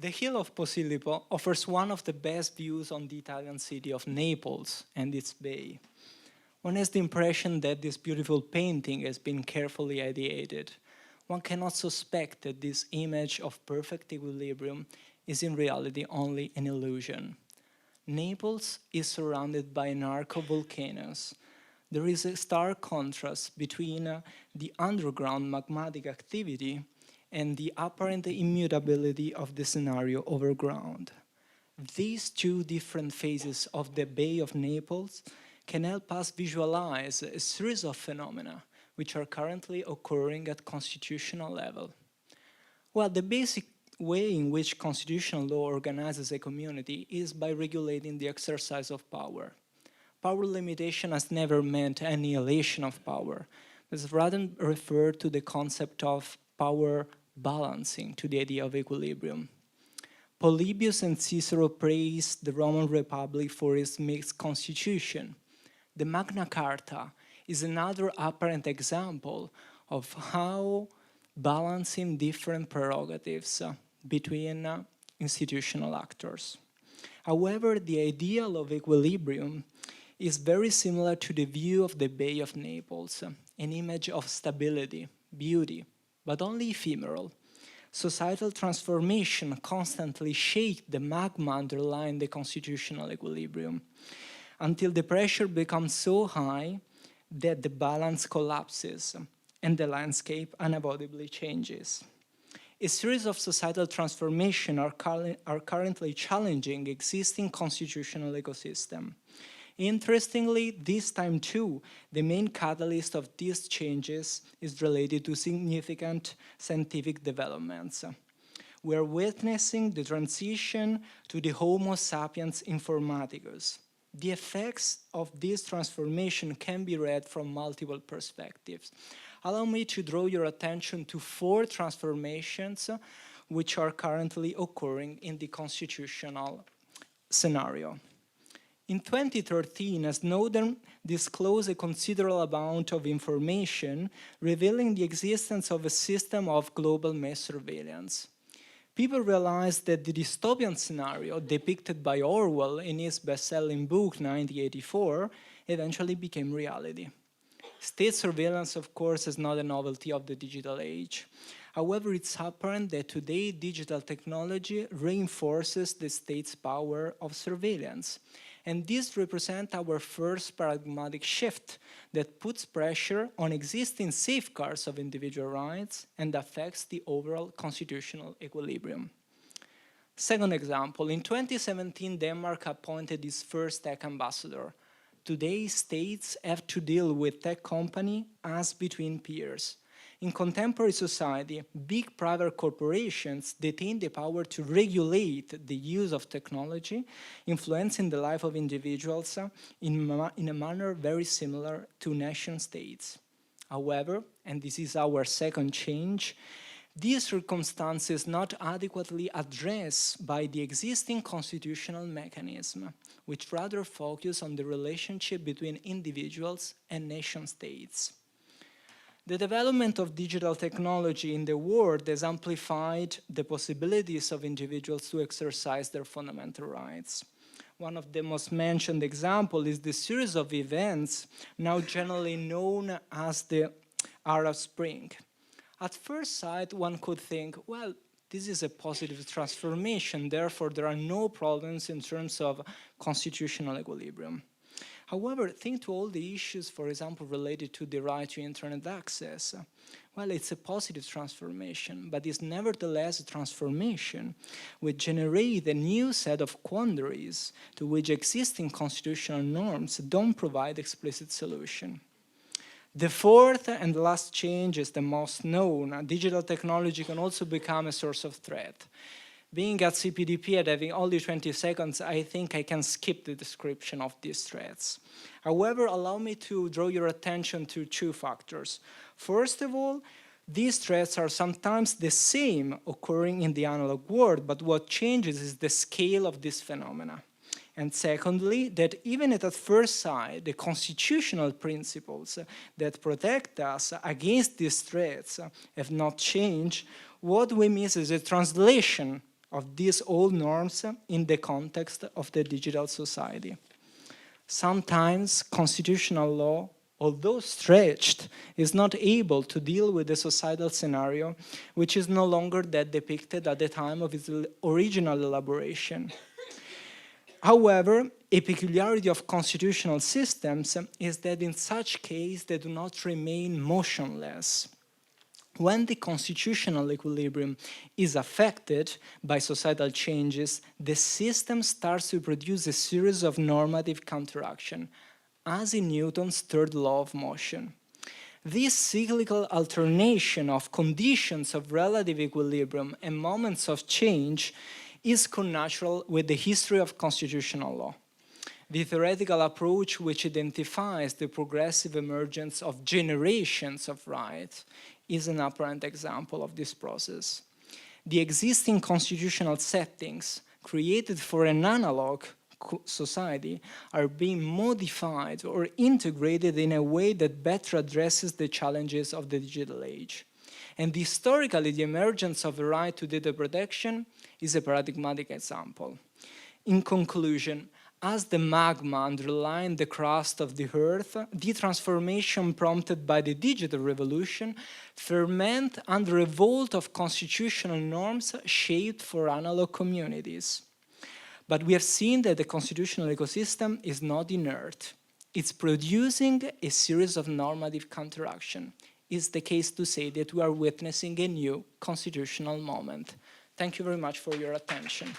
The hill of Posillipo offers one of the best views on the Italian city of Naples and its bay. One has the impression that this beautiful painting has been carefully ideated. One cannot suspect that this image of perfect equilibrium is in reality only an illusion. Naples is surrounded by an arc of volcanoes. There is a stark contrast between the underground magmatic activity and the apparent immutability of the scenario overground. These two different phases of the Bay of Naples can help us visualize a series of phenomena which are currently occurring at constitutional level. Well, the basic way in which constitutional law organizes a community is by regulating the exercise of power. Power limitation has never meant annihilation of power, but rather referred to the concept of power balancing, to the idea of equilibrium. Polybius and Cicero praised the Roman Republic for its mixed constitution. The Magna Carta is another apparent example of how balancing different prerogatives between institutional actors. However, the ideal of equilibrium is very similar to the view of the Bay of Naples, an image of stability, beauty, but only ephemeral. Societal transformation constantly shake the magma underlying the constitutional equilibrium until the pressure becomes so high that the balance collapses and the landscape unavoidably changes. A series of societal transformations are currently challenging existing constitutional ecosystem. Interestingly, this time too, the main catalyst of these changes is related to significant scientific developments. We are witnessing the transition to the Homo sapiens informaticus. The effects of this transformation can be read from multiple perspectives. Allow me to draw your attention to 4 transformations which are currently occurring in the constitutional scenario. In 2013, Snowden disclosed a considerable amount of information revealing the existence of a system of global mass surveillance. People realized that the dystopian scenario depicted by Orwell in his best-selling book 1984 eventually became reality. State surveillance, of course, is not a novelty of the digital age. However, it's apparent that today digital technology reinforces the state's power of surveillance. And this represents our first paradigmatic shift that puts pressure on existing safeguards of individual rights and affects the overall constitutional equilibrium. Second example, in 2017, Denmark appointed its first tech ambassador. Today, states have to deal with tech companies as between peers. In contemporary society, big private corporations detain the power to regulate the use of technology, influencing the life of individuals in a manner very similar to nation states. However, and this is our second change, these circumstances not adequately addressed by the existing constitutional mechanism, which rather focus on the relationship between individuals and nation states. The development of digital technology in the world has amplified the possibilities of individuals to exercise their fundamental rights. One of the most mentioned examples is the series of events now generally known as the Arab Spring. At first sight, one could think, well, this is a positive transformation, therefore there are no problems in terms of constitutional equilibrium. However, think to all the issues, for example, related to the right to internet access. Well, it's a positive transformation, but it's nevertheless a transformation which generates a new set of quandaries to which existing constitutional norms don't provide explicit solution. The fourth and last change is the most known. Digital technology can also become a source of threat. Being at CPDP and having only 20 seconds, I think I can skip the description of these threats. However, allow me to draw your attention to 2 factors. First of all, these threats are sometimes the same occurring in the analog world, but what changes is the scale of this phenomena. And secondly, that even at first sight, the constitutional principles that protect us against these threats have not changed. What we miss is a translation of these old norms in the context of the digital society. Sometimes constitutional law, although stretched, is not able to deal with the societal scenario, which is no longer that depicted at the time of its original elaboration. However, a peculiarity of constitutional systems is that in such case they do not remain motionless. When the constitutional equilibrium is affected by societal changes, the system starts to produce a series of normative counteraction, as in Newton's third law of motion. This cyclical alternation of conditions of relative equilibrium and moments of change is connatural with the history of constitutional law. The theoretical approach which identifies the progressive emergence of generations of rights is an apparent example of this process. The existing constitutional settings created for an analog society are being modified or integrated in a way that better addresses the challenges of the digital age. And historically, the emergence of the right to data protection is a paradigmatic example. In conclusion, as the magma underlined the crust of the earth, the transformation prompted by the digital revolution ferment under a revolt of constitutional norms shaped for analog communities. But we have seen that the constitutional ecosystem is not inert. It's producing a series of normative counteraction. It's the case to say that we are witnessing a new constitutional moment. Thank you very much for your attention.